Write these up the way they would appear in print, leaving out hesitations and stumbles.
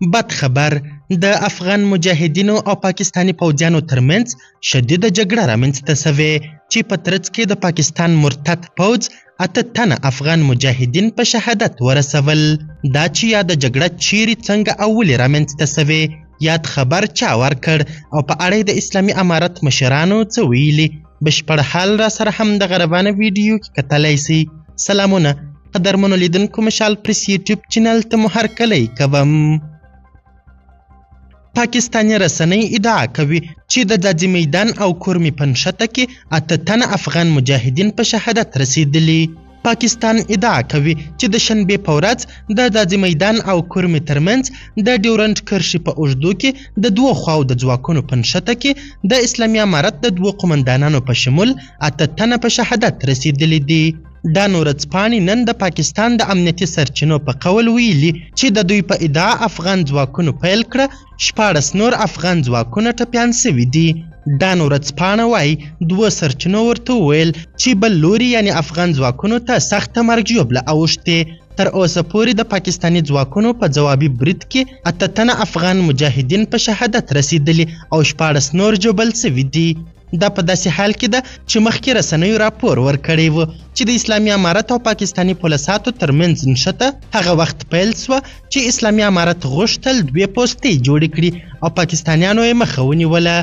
بد خبر د افغان مجاهدینو او پاکستانی پوځیانو ترمنځ شدیده جګړه رامنځته سوې چې په ترڅ کې د پاکستان مرتد پوځ 8 تنه افغان مجاهدین په شهادت ورسول. دا چې یاده جګړه چیرې څنګه او ولې رامنځته سوې یاد خبر چا ورکړ او په اړه د اسلامي امارت مشرانو څه ویلي بشپړ حال را سره هم د غربانه ویډیو کې کتلی سي. سلامونه قدرمنو لیدونکو، مشال پریس یوټیوب چینل ته مو هرکلی کوم. پاکستانی رسنۍ ادعا کوي چې د ځاځي میدان او کورمي پنښته کې 8 تنه افغان مجاهدین په شهادت رسیدلي. پاکستان ادعا کوي چې د شنبې په ورځ د ځاځي میدان او کورمي ترمنځ د ډیورنډ کرښې په اوږدو کې د دوو خواو د ځواکونو پنښته کې د اسلامي امارت د 2 قومندانانو په شمول 8 تنه په شهادت رسیدلي دي. دا ورځپاڼې نن د پاکستان د امنیتي سرچینو په قول ویلي چې د دوی په ادعا افغان ځواکونو پیل کړه 14 نور افغان ځواکونه ټپیان سوي دي. دا ورځپاڼه وایي 2 سرچینو ورته وویل چې بل لوري یعنی افغان ځواکونو ته سخته مرګ ژوبله اوښتې. تر اوسه پورې د پاکستاني ځواکونو په ځوابي برید کې 8 تنه افغان مجاهدین په شهادت رسیدلي او 14 نور ژوبل سوي دي. دا په داسې حال کې ده چې مخکې رسنیو راپور ورکړی و چې د اسلامي امارت او پاکستاني پولیساتو ترمنځ نښته هغه وخت پیل سوه چې اسلامي امارت غوښتل 2 پوستې جوړې کړي او پاکستانیانو یې مخه ونیوله.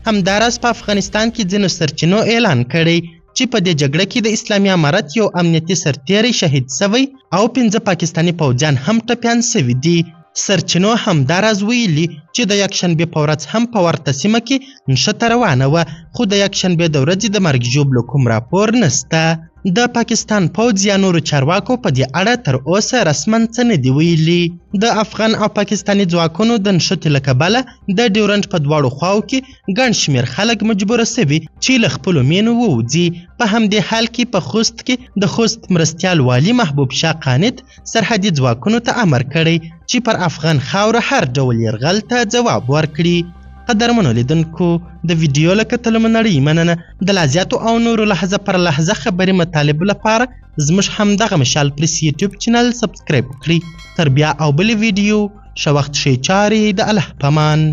همداراز په افغانستان کې ځینو سرچینو اعلان کړی چې په دې جګړه کې د اسلامي امارت یو امنیتي سرتیری شهید سوی او 15 پاکستاني پوځیان هم ټپیان سوي دي. سرچینو همداراز ویلي چې د یکشنبې په ورځ هم په ورته سیمه کې نښته روانه وه خو د یکشنبې د ورځې د مرګ ژوبلو کوم راپور نسته. د پاکستان پوځ یا نورو چارواکو په دې اړه تر اوسه رسما څه نه دي ویلي. د افغان او پاکستاني ځواکونو د نښتې له کبله د ډیورنډ په دواړو خواو کې ګڼ شمېر خلک مجبوره سوي چې له خپلو مینو ووځي. په همدې حال کې په خوست کې د خوست مرستیال والي محبوب شاه قانت سرحدي ځواکونو ته امر کړی چې پر افغان خاوره هر ډول یرغل ته ځواب ورکړي. قدرمنو لیدونکو، د ویډیو له کتلو مو نړۍ مننه. د لا زیاتو او نورو لحظه پر لحظه خبري مطالبو لپاره زموږ همدغه مشال پریس یوټیوب چینل سبسکرایب کړئ. تر بیا او بلې ویډیو ښه وخت ښې چارې د الله په امان.